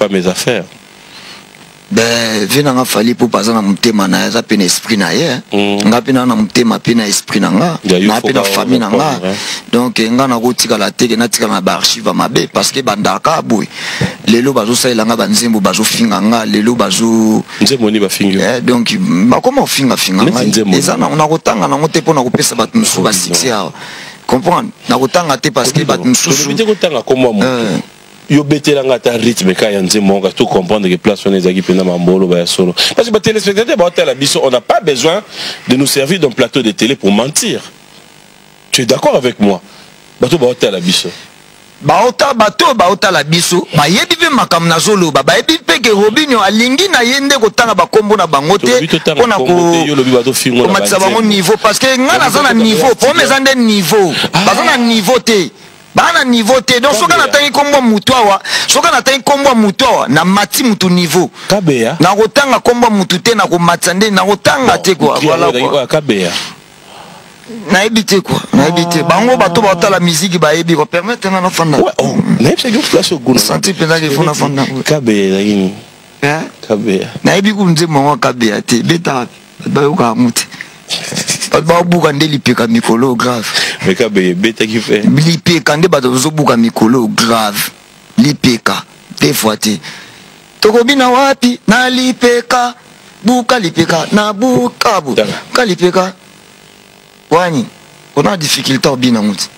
pas mes affaires. Ben, venanga fali pour passer dans mon thème na ça peine esprit na ye. Nga pena na mon thème peine esprit na nga. Na pena famille na nga. Donc nga na kotika la teke na tika na ba archive mabe parce que bandaka boy. Lelo bazo saila nga banzembo bazo finga nga lelo bazo nzembo ni ba finga. Donc ba comment finga nga. Eza na on a kotanga na ngote pona kopesa bato musu ba succès. Comprendre? Na kotanga te parce que bato musu. Je kotanga comme moi. Yo betelanga ta rythme ka yanze monga tout comprendre que place on ezaki pena mambolo ba solo parce que les téléspectateurs ba la biso on n'a pas besoin de nous servir d'un plateau de télé pour mentir. Tu es d'accord avec moi? Bato ba la biso baota la biso ba yebi pe makam na zolo ba yebi pe ke Robinho alingi na yende kotanga ba kombo na bango te pona ko yo lobi bato fingo na ba niveau parce que nga na zana niveau pour mes ande niveau bazana niveau te bana niveau te donc soka natangi kombo mutwawa soka natangi kombo mutwawa na mati mutu niveau kabea na kotanga kombo mutu te na ko matsande na kotanga te quoi voilà quoi kabea na ebité quoi na ebité bango bato ba la musique ba ebi ko permettre na fanda na ebité ko place au goût santi pena ke fona fanda kabea yini kabea na ebi ku nze mo kabea te beta ba yo ka muti ba buka ndeli peka mikolo grave mais kabea beta qui fait lipeka nde bato zo buka mikolo grave lipeka te foite tokobina wapi na lipeka buka lipeka na buka bu kalipeka wani on a difficulté au bina muti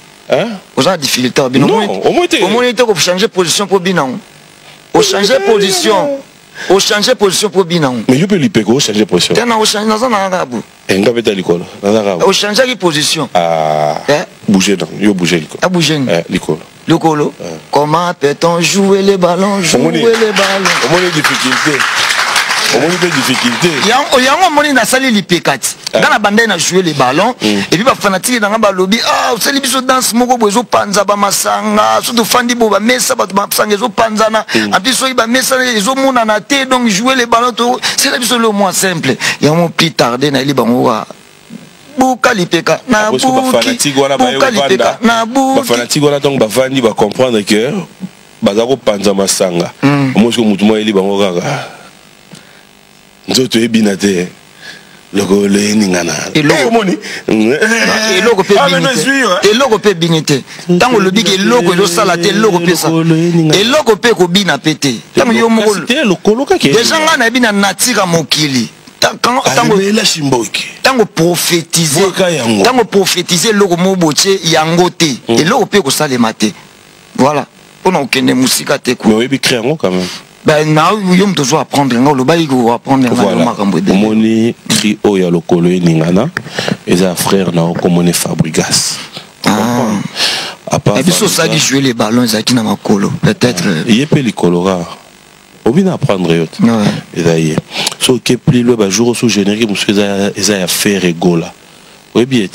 on a difficulté au bina non au moins te ko changer position pour bina on changer position au changer position pour binan mais yo peut lipeka au changer position tena au changer dans un arabe nga beta likolo na arabe au changer position bouger non yo bouger likolo bouger likolo Lokolo, comment peut-on jouer les ballons, jouer les ballons? On a des difficultés. On a des difficultés. Il y a un moment dans salle lipekati. Dans la bande on a joué les ballons et puis ba fanatique dans ba lobby ah c'est biso danse moko bozo panza ba masanga surtout fandi bo ba mesa ba masanga zo panzana en plus so ba mesa zo mona na te donc jouer les ballons c'est biso le moins simple. Il y a un plus tardé na li bango buka lipeka na buki buka lipeka na buki ba fanatique wana donc ba vandi ba comprendre que bazako panza masanga moi ko mutu mo eli bango kaka nzoto ebina te loko le ningana moni eloko pe binite eloko pe binite tango lobi ke eloko zo sala te eloko pe sa eloko pe ko bina pete tango yo moko déjà nga na bina natika mokili tango prophétiser loko moboche yango te eloko pe ko salema te voilà on a okende musika te ko mais créer quand même. Ben na yom toujours apprendre nga lo bayi ko apprendre nga makambo de moni cri o ya lokolo ningana eza frère na komone Fabrigas et puis ça qui jouer les ballons ezaki na makolo peut-être yepe likolora obina apprendre yot ezaye so ke pli le ba jour sous générique monsieur eza ya faire egola oui bien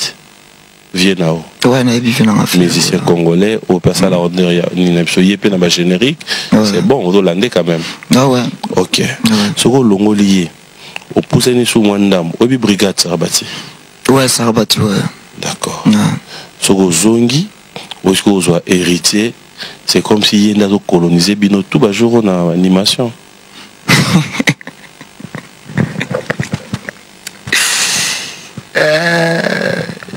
Vienao. Ouais, musicien congolais au passage la ordinaire yepe na ba générique c'est bon on doit lander quand même. Ah ouais. OK. Soko longo lié au pousseni sous mwandam obi brigade Sarabati. Ouais, Sarabati ouais. D'accord. Soko zongi ou est-ce que vous soit héritier c'est comme si yenda to coloniser bino tout ba jour na animation.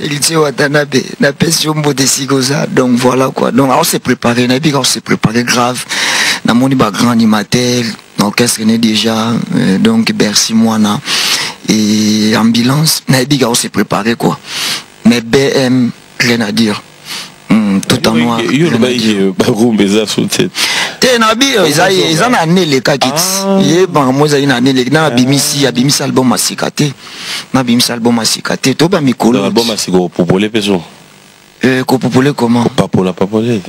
Il Watanabe na Pesombo de Sigoza donc voilà quoi donc on s'est préparé on s'est préparé grave na moni ba grand animateur l'orchestre est déjà donc Bercy Moana et ambulance na on s'est préparé quoi mais BM rien à dire tout en noir Tenabi ils en année les kakits yé ban moi ils en année les na bimisi album masikate na bimisi album masikate to ba mikolo album masiko popolé peso ko popolé comment papola popolé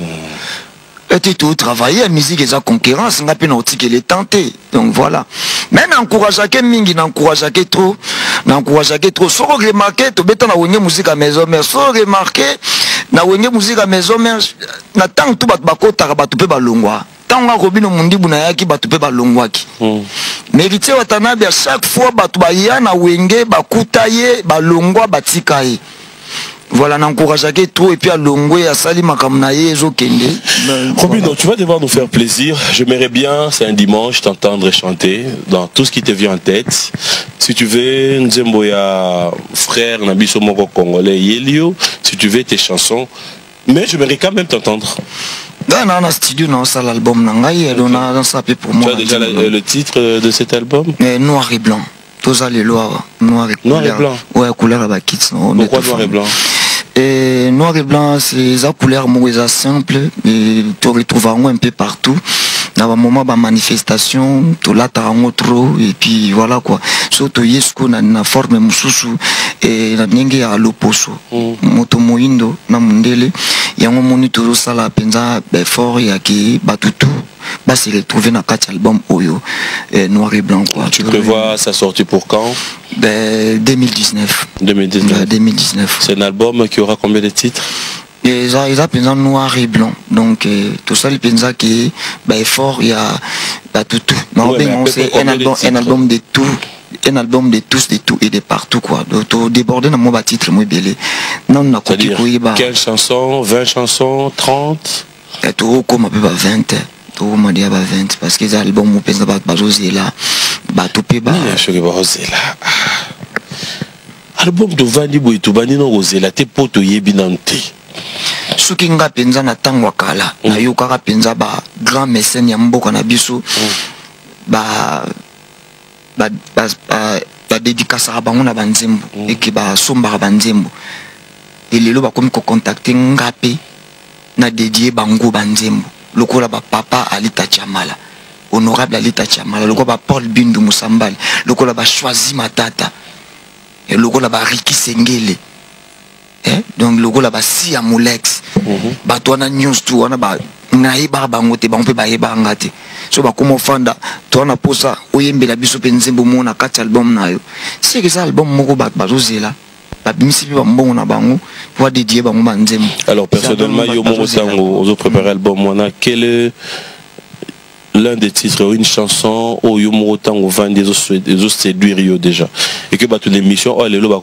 et tout travailler la musique et sa concurrence n'a pas nautique qu'elle est tentée donc voilà mais n'encourage que mingi n'encourage que trop so remarquer to beta na wonye musique à maison mais so remarquer na wonye musique à maison mais na tant tout ba kota ba to pe ba longwa tant nga Robinho mundibu na yaki ba to pe ba longwaki mérité Watanabe à chaque fois ba to ba ya na wenge ba kutaye ba longwa ba tikaye voilà, n'encourageait trop et puis à Longwe, à Salima Kamnaye, Zokende. Robin, tu vas devoir nous faire plaisir. J'aimerais bien, c'est un dimanche, t'entendre chanter dans tout ce qui te vient en tête. Si tu veux, Nzemboya, frère, Nabiso Moko Congolais, Yelio, si tu veux tes chansons. Mais j'aimerais quand même t'entendre. Dans studio, non, ça l'album Nangaï, on ça pour moi. Tu as déjà le titre de cet album? Noir et blanc. Tous les lois, noir et blanc. Ouais, couleur à Bakits. Pourquoi noir et blanc? Et noir et blanc, c'est la couleur mauvaise simple, et tu retrouves un peu partout. Dans un moment de manifestation, tu l'as trop, et puis voilà quoi. Surtout, il y a une forme moussou, et il y a l'opposo. Moto moindo, na mundele, il y a un moniteur, ça la penza, fort, il y a qui, batutu. Bah, c'est retrouvé dans 4 albums Oyo, noir et blanc quoi. Tu prévois sa sortie pour quand? 2019. 2019. C'est un album qui aura combien de titres? Et ça, ils ont noir et blanc. Donc tout ça, les pensa qui est fort, il y a tout. Non, c'est un album de tout. Un album de tous, de tout et de partout quoi. Donc déborder dans mon titre, moi belé. Non, on a copié. 15 chansons, 20 chansons, 30? Et tout comme un peu 20. Tout le monde dit 20 parce que les albums, on pense pas là. Tout peut pas. Album de Vandi Boitou, Bani no Rosela, tes potes yebinante. Ce qui nga penza na tango kala, na yo kaka penza ba grand mécène ya mboka na biso. Ba dédicace à bango na banzembo et qui ba somba banzembo. Et lelo ba komi ko contacter ngape na dédié bango banzembo. Lokola ba papa Alita Chamala, honorable Alita Chamala, lokola ba Paul Bindu Musambali, lokola ba choisi Matata, et lokola ba Riki Sengele, donc lokola ba Sia Mulex, ba toana news tout, on a ba naïba bangote, ba on peut ba yeba ngate, so ba comme fanda, toana posa, oyembe la biso penzembo mona 4 albums na yo, c'est que ça album moko ba zozela. Alors personnellement, aux autres préparé album, quel est l'un des titres ou une chanson où Yomo Tango vend des autres séduire déjà et que toute l'émission oh les loba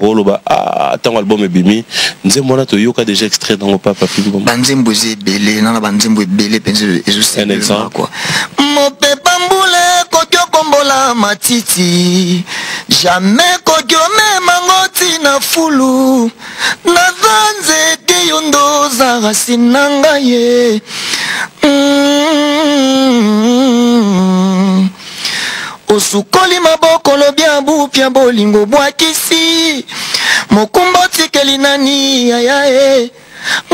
tant album est bimi nous moi to yoka déjà extrait dans mon papa banzembo belé na banzembo belé un exemple quoi mon papa mboule kokyo kombola matiti jamais kokyo mangoti na fulu na zanze te yondo za rasinanga ye osukoli maboko lobia bupia bolingo bwakisi mokumbo tikeli nani ayae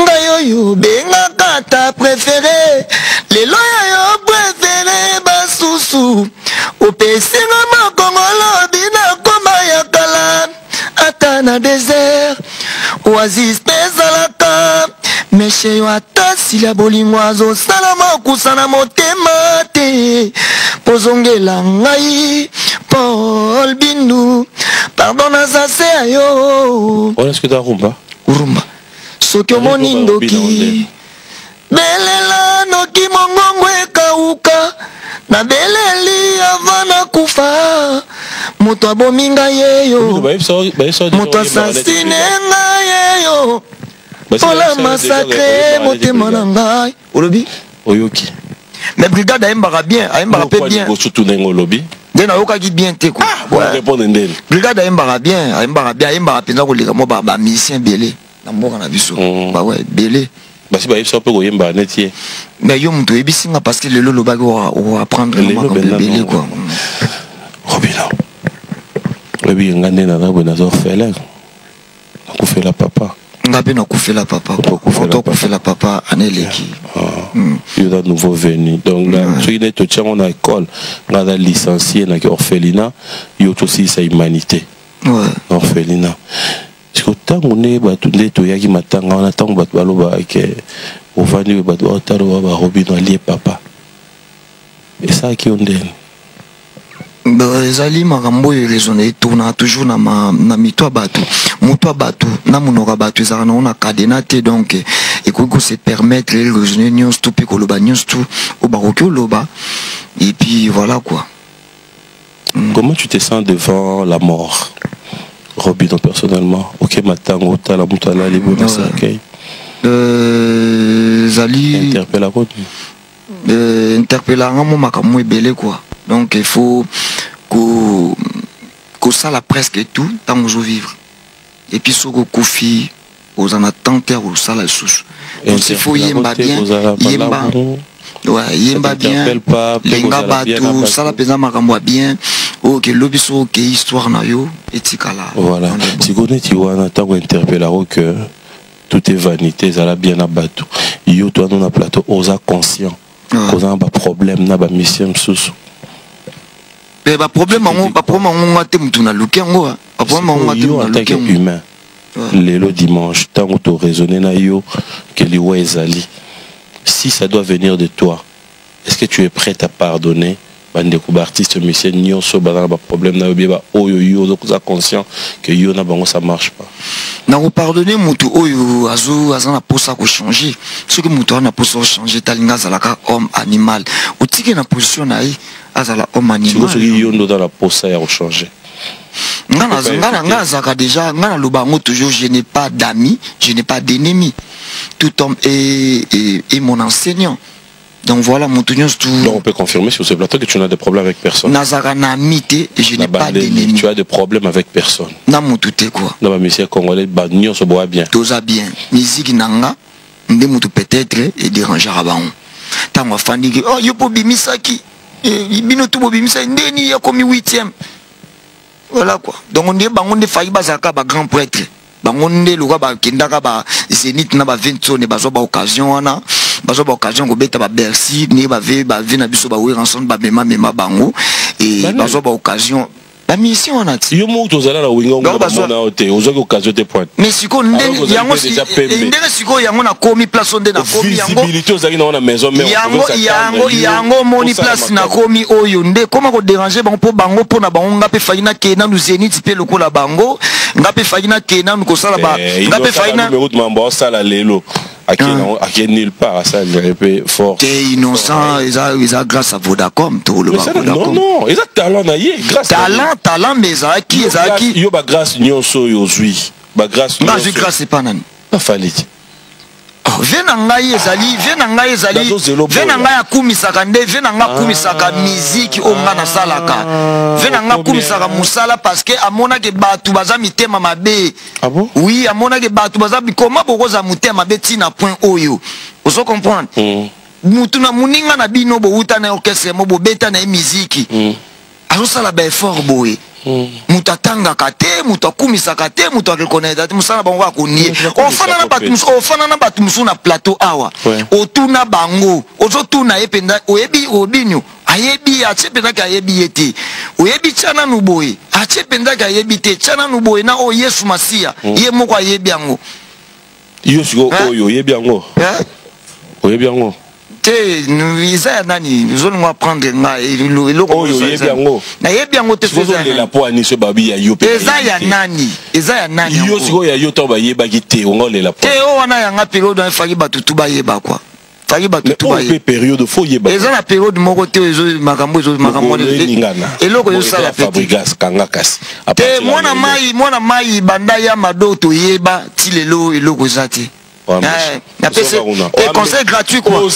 ngayoyo benga kata préféré lelo yayo préféré basusu opesinga makongolo bina koma ya kala ata na désert oasis pezalaka meshe yo ata sila bolingo azosala mokusana motema te pozongela ngai Paul Bindu pardon nazase ayo on est-ce que t'as rumba soki omoni ndoki belela noki mongongo ekauka na beleli avana kufa moto abomi ngai yeyo moto asasine ngai yeyo pola masakre motema na ngai olobi oyoki mais brigade ayembaka bien pe bien nde nayokaki bien te quoi brigade ayembaka bien ayembaka mpenza koleka mo bamisien bele na mboka na biso bawe bele basi bayebisa mpe koyemba neti ye mais yo moto oyebisinga parce que lelo lobaki oapprendre bele quoi robina oyebi nga nde nazabwe naza orphelin nakufela papa nga mpe nakufela papa okufela papa aneleki yo da nouveau venu donc là soki nde totiango na école nga aza licencié naki orphelinat yo tosilisa humanité orphelinat siko ntango nde bato nde toyaki matanga wana ntango bato balobake ovandi oyo bato baotaloba barobino alie papa esalaki yo ndeni ezali makambo oyo raisonne etourna toujours na mito ya bato moto ya bato na monoko ya bato ezalaka nango na kadena te donc ekoki kose permettre raisonne nyonso to mpe koloba nyonso to oyo bakoki oloba et puis voilà quoi. Comment tu te sens devant la mort? Robin personnellement, ok, matango, tala mutala, les bons sakai. Zali. Interpella quoi? Interpella un moment comme belé quoi. Donc il faut que ça la presque tout tant que je vivre. Et puis ce que Kofi aux en attente ou ça la sous. Donc il faut yemba bien, yemba. Ouais, yemba bien. Lenga batu, ça la pesa makambo bien. Ok, l'obiso ok histoire na yo etikala. Voilà. Si connais tu vois en tant qu'interpella que tout est vanité, ça la bien à batu. Yo toi dans un plateau osa conscient. Causant un problème na ba mission sous. Mais ba problème on a te mutuna lukengo. Ba problème on a te mutuna lukengo humain. Le dimanche, tant que tu raisonnes na yo que les ezali. Si ça doit venir de toi, est-ce que tu es prêt à pardonner? Bande ko artiste monsieur nyonso ba problème na yo ba oyo yo donc conscient que yo na bango ça marche pas. Na ko pardonner mutu oyo azana posa ko changer. Ce que mutu na posa changer talinga zalaka homme animal. Otike na position na yi azala homme animal. Ce que yo ndo dans la posa ya changer. Ngana zaka déjà ngana lobango toujours je n'ai pas d'amis, je n'ai pas d'ennemis. Tout homme est mon enseignant. Donc voilà, mon tout. Donc on peut confirmer sur ce plateau que tu n'as de problème avec personne. Nazara n'a mité et je n'ai pas d'ennemis. Tu as des problèmes avec personne. Na mututé quoi. Non, mais monsieur congolais, bagnon se boit bien. Tout ça bien. Musique nanga, ndé mutu peut-être et déranger à baon. Tant on fandi que oh yo po bimisaki, bino tout bimisa ndeni ya komi 8e. Voilà quoi. Donc on dit bangon de failli bazaka ba grand prêtre. Bangon de luka ba kindaka ba zénith na ba 20 ne bazo ba occasion wana. Bazo ba occasion ko beta ba Bercy ni ba ve na biso ba wera ensemble ba mema bango et bazo ba occasion la mission on a yo mo to zala la winga ngona na hotel ozoki occasion te point mais siko ndeni yango ndenge siko yango na komi place onde na komi yango visibilité ozaki na maison mais yango moni place na komi oyo nde koma ko déranger bango po bango po na bango ngape faina ke na nuzeniti pe lokola bango ngape faina ke na ko sala ba ngape faina numéro de mambo sala lelo à nulle part, ça est fort. T'es innocent, ils ont grâce à Vodacom, tout le monde. Non, ils ont talent, talent, mais ils ont qui? Ils ont grâce, ils ont aujourd'hui. Grâce, c'est pas nan. Pas fallait. Venangai ezali venanga kumisaka nde venanga kumisaka musique onga salaka venanga kumisaka musala parce que amona ke batu baza mitema mabe. Ah bon? Oui, amona ke batu baza bikoma bokoza mutema beti na point oyo oso comprendre mutu na muninga na bino bo uta na orchestre mo bo beta na musique azo sala ba effort boye mutatanga kate mutakumisa kate mutareconnaître musana bango akoni ofana na batu musu na plateau awa otuna bango ozotuna ependa oyebi obinyo ayebi achependa ka ayebi yete oyebi chana nuboye achependa ka ayebi te chana nuboye na o Yesu Masia ye moko ayebi yango Yesu oyo yebi yango oyebi yango Isa nani zolingwa prendre nga eloko na yebi yango te la po ani se babi ya yo eza ya nani yo siko ya yo to ba yeba ki te ongo le la po o wana yanga période en faki batu tuba yeba quoi faki batu tuba yeba période fo yeba eza na période moko te ezo makambo eloko yo sala Fabrigas kanga kasi mwana mai banda ya madoto yeba ti lelo eloko zati conseil gratuit quoi.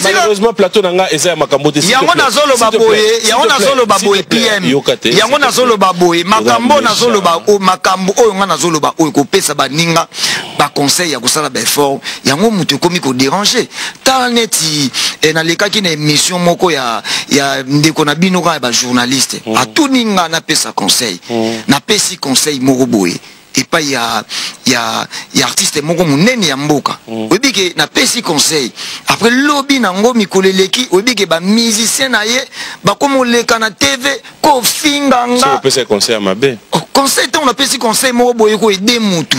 Malheureusement plateau nanga eza makambo te. Yango na zolo baboye PM. Yango na zolo baboye makambo na zolo ba o makambo oyo nga na zolo ba o ko pesa baninga ba conseil ya kosala ba effort. Yango mutu komi ko déranger. Talneti na lekaki na émission moko ya ndeko na bino ka ba journaliste. A tout ninga na pesa conseil. Na pesi conseil moko boye. Et pas il y a artiste moko munene ya mboka oyebi ke na pesi conseil après lobby nango mikoleleki oyebi ke ba musicien na ye ba komo leka na TV ko finganga so pesi conseil mabe conseil on a pesi conseil moko boye ko aider mutu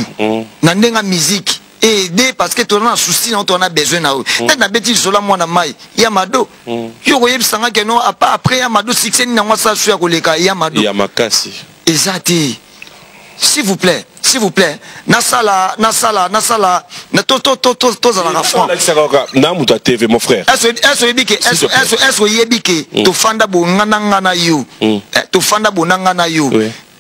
na ndenga musique et aider parce que tu as un souci on a besoin na peut-être na beti sola mwana mai ya mado yo ko yebisanga ke non après ya mado succès ni na ngwa sa su ya koleka ya mado ya makasi exact. S'il vous plaît, s'il vous plaît, nasala, tous à la franc. TV, mon frère. Est-ce que tu fanda bonanga na yo, tu fanda bonanga na yo.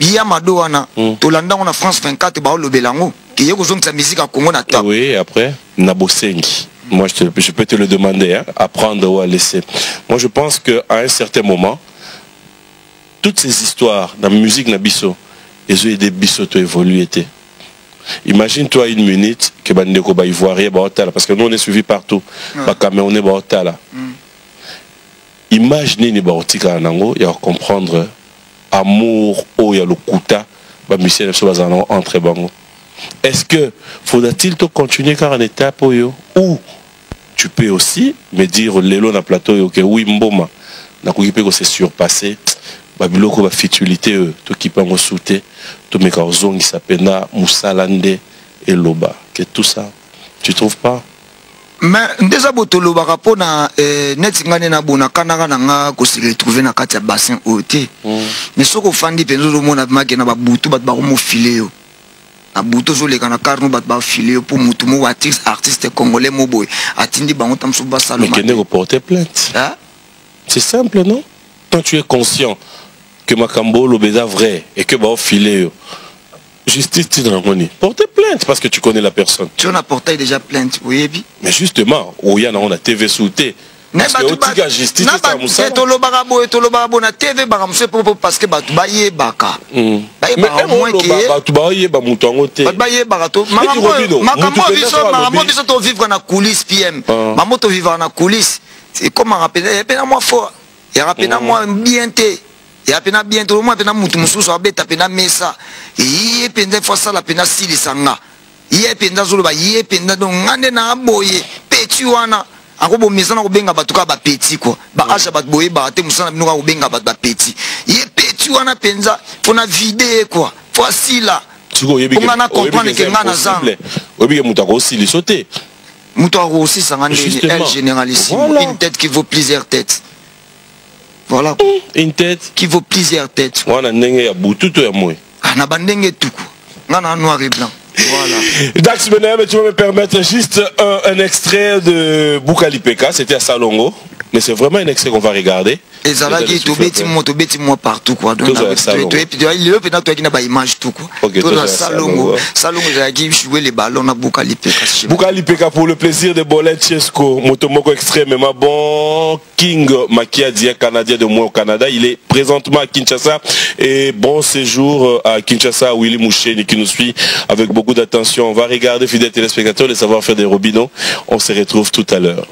Iya madoana, tu landa on a France 24 ba lo belango, qui yoko zong sa musique à Congo na ta. Oui, après Nabosengi. Moi je peux te le demander, hein, à prendre ou à laisser. Moi je pense que à un certain moment, toutes ces histoires dans la musique nabiso, ils ont aidé biso à évoluer. Imagine-toi une minute que bandeko ba ivoirien ba otala, parce que nous on est suivi partout, ba Camerounais ba otala. Imaginez ni ba otika nango ya comprendre amour ou ya lokuta ba musicien so bazana entre bango. Est-ce que faudra-t-il te continuer car en étape ou tu peux aussi me dire lelo na plateau que oui mboma na kokipe ko se surpasser babiloko ba futilité to kipango souté to meka ozongi sapena musalande et loba que tout ça tu trouves pas? Mais déjà botolo ba rapona netingane na bona kanaka nanga ko se retrouver na kati ya bassin oté mais soko fandi penzo zo mona makena ba butu bat ba ko mo fileo na butu zo le kana karno bat ba fileo pour mutu mo artiste congolais mo boy atindi bango tamso ba salo mais kene ko porter plainte. Hein? C'est simple, non? Quand tu es conscient que Makambo l'obéda vrai et que bah filé justice t'inramoni, porte plainte parce que tu connais la personne. Tu en as porté déjà plainte, oui. Mais justement, où il y a on a TV souté. Parce que au justice c'est Moussa. Tolo barabo na TV baramse parce que batu baye baka. Mais moins que batu baye ba mutongo te. Baye barato. Makambo biso to vivre na coulisse PM. Maman to vivre na coulisse. C'est comme rappeler pena moi fort. Et rappeler moi bien té. Et à peine bien tout le monde a mutu mususu abeta pena mesa. Et penda fois ça la pena sili sanga. Yé penda zuluba yé penda donc ngande na boye petit wana. Ako bo mesa na ko benga batuka ba petit quoi. Ba acha bat boye ba te musana bino ko benga bat ba petit. Yé petit wana penza fona vider quoi. Voici là. Pour ngana comprendre que ngana zang. Obi mutu ko sili sauter. Mutu ko aussi sanga elle généralissime. Une tête qui vaut plusieurs têtes. Voilà. Une tête qui vaut plusieurs têtes. Voilà, ndenge ya butu to ya moy. Na bandenge tout. Ngana noir et blanc. Voilà. Dax Benem, tu vas me permettre juste un extrait de Boukali Peka, c'était à Salongo. Mais c'est vraiment un extrait qu'on va regarder. Et ça va qui beti moi partout quoi. Donc il est peut-être toi qui n'a pas image tout quoi. Tout Salongo qui jouer les ballons à Boukali Peka. Boukali Peka pour le plaisir de Bolette Chesco, Motomoko extrêmement bon. King Makiadia canadien de moi au Canada, il est présentement à Kinshasa et bon séjour à Kinshasa. Willy Moucheni qui nous suit avec beaucoup d'attention. On va regarder fidèles téléspectateurs les savoir-faire des Robineaux. On se retrouve tout à l'heure.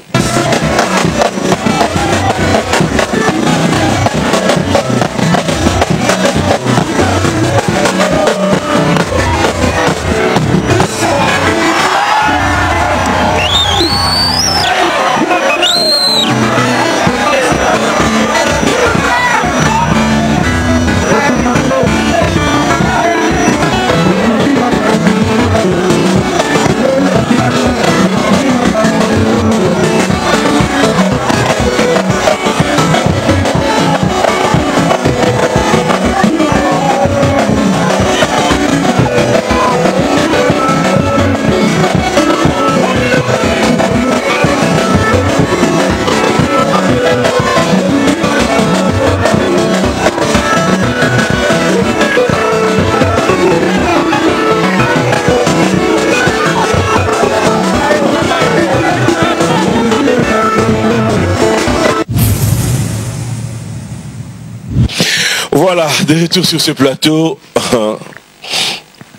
Voilà, de retour sur ce plateau.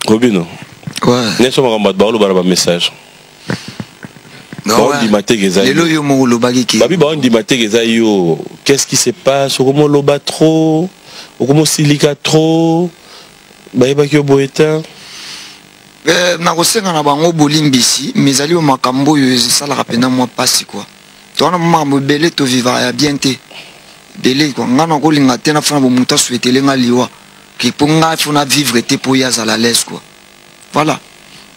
Robin, ouais. Nous sommes en message. Qu'est-ce qui se passe? Comment loba trop? Comment silica trop? Na kosenga na bango bolimbisi mais ali o makambo yo ezala rapena moi pasi quoi. Tona mama belé to vivre ya bien té. Belé quoi ngana ko linga té na fana bo muta souhaiter nga liwa. Ki ponga fona vivre té po ya za l'aise quoi. Voilà.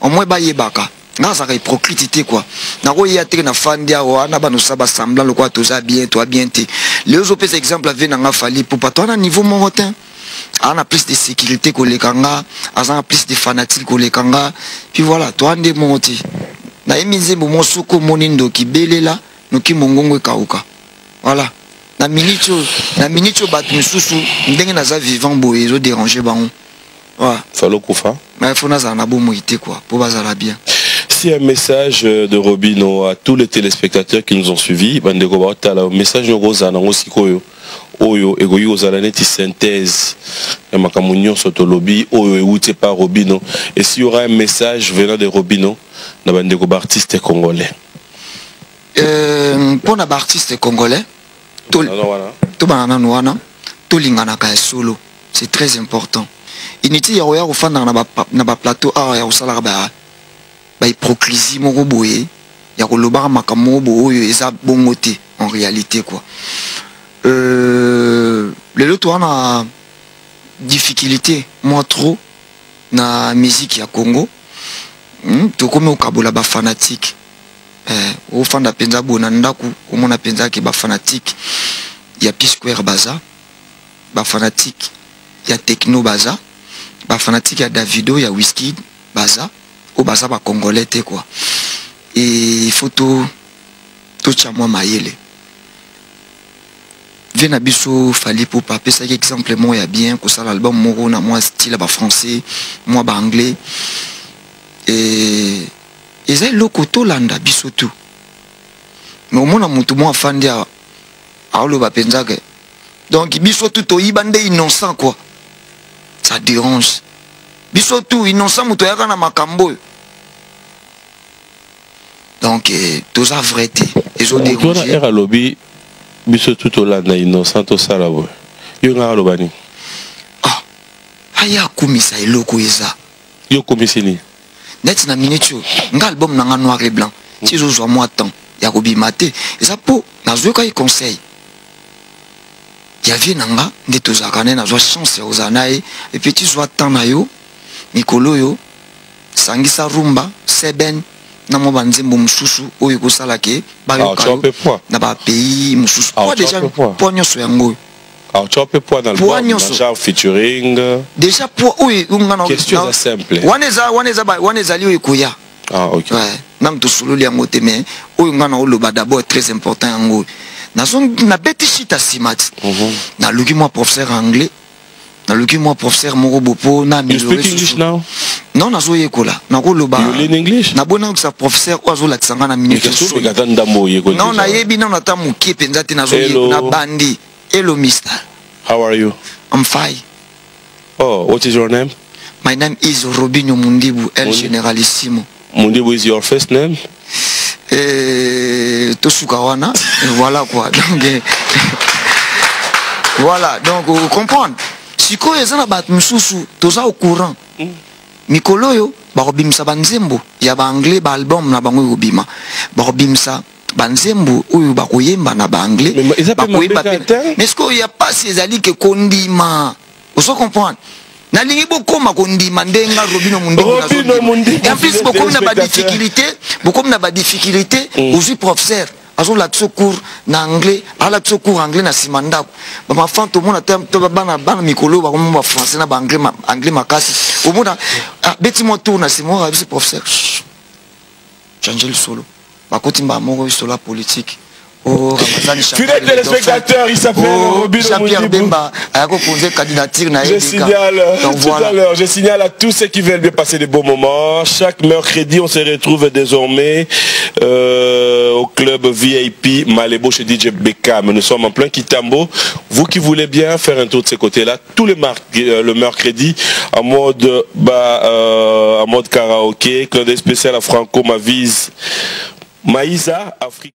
Au moins ba yebaka. Na ça hypocrite quoi. Na ko ya té na fandia wa na ba no saba semblant le quoi to za bien toi bien té. Les autres exemple avait na nga fali pour pas toi na niveau mongotin. on a plus de sécurité que les kanga, on a plus de fanatiques que les kanga. Puis voilà, toi on est monté. Na emize mo soko monindo ki belela noki mongongo kauka. Voilà. Na minute bat mususu ndenge naza vivant boye zo déranger bango. Voilà. Falo kufa. Mais faut naza na bomo ité quoi pour bazala bien. Si un message de Robino à tous les téléspectateurs qui nous ont suivis, bandeko ba tala message no goza na ngosikoyo. Oyo egoyi ozala neti synthèse ya makambo nyonso tolobi oyo euti par Robino. Et s'il y aura un message venant de Robino na bandeko ba artiste congolais. Pour na ba artiste congolais to banana noana to lingana ka solo, c'est très important. Initi ya roya ofanda na ba plateau ya osala ba hypocrisie moko boye ya koloba makambo boyo eza bongote en réalité quoi. Les autres on a difficulté moi trop na musique ya Congo. To comme au kabola ba fanatique au fanda penza bona ndaku komona penza ke ba fanatique ya P-Square baza ba fanatique ya Techno baza ba fanatique ya Davido ya Wizkid baza au baza ba congolais te quoi. Et il faut tout chamwa mayele vient biso fali pour paper ça exemple moi ya bien que ça l'album moro na moi style ba français moi ba anglais et c'est loko to landa biso tout mais au moins mutu moi fandi a lo ba penza que donc biso tout to ibande innocent quoi, ça dérange biso tout innocent mutu ya kana makambo donc tout ça vrai té et zo déranger era lobby biso tout olanda innocent to sala bo yo nga lobani ah aya kumisa eloko eza yo komisini net na minute nga album na noir et blanc si zo zo moi temps ya kobimate eza po na zo ka conseil ya vie nanga ndeto za kana na zo chance ya ozanae et petit zo temps na yo mikolo yo sangisa rumba seben na mo banzembo mususu oyo ko sala ke ba yo na ba pays mususu quoi déjà po nyoso yango. Alors tu as peu poids dans le genre featuring. Déjà pour oui on question simple. Waneza liyo ikuya. Ah OK. Ouais, même tout solo li yango te mais oyo ngana o loba d'abord très important yango. Na son na beti shit asimati. Na luki moi professeur anglais. Na luki moi professeur moko bopo na mi. You speak English now? Non na zo yekola. Na ko loba. You learn English? Na bona sa professeur ozo la tsanga na minute. Non na yebi na ta mukie penza te na zo na bandi. Hello, mister. How are you? I'm fine. Oh, what is your name? My name is Robinho Mundibu, El Generalissimo. Mundibu is your first name? Tosukawana. Voilà quoi. Donc, voilà, donc vous comprenez. Si vous êtes mususu, toza au courant. Mikoloyo, barobimsa banzembo. Ya ba anglais ba album na bango yobima. Barobimsa banzembo oyo bakoyemba na ba anglais bakoyemba mais est-ce qu'il y a pas ces alliés que kondima vous comprenez na lingi bokoma kondima ndenga Robino Mundi et en plus bokom na ba difficulté aussi professeur azo la cours na anglais ala cours anglais na simandako ba mafan to mona to bana mikolo ba ko français na ba anglais makasi au mona beti mo tourna c'est moi avec professeur changer le solo. Sur la politique. Oh, fidèles téléspectateurs, il s'appelle Robino Mundibu. Je signale à tous ceux qui veulent bien passer des bons moments. Chaque mercredi, on se retrouve désormais au club VIP Malébo chez DJ Beckham. Nous sommes en plein Kitambo. Vous qui voulez bien faire un tour de ces côtés-là, tous les le mercredi, en mode karaoké, clin d'œil spécial à Franco Mavise, Maïsa, Afrique.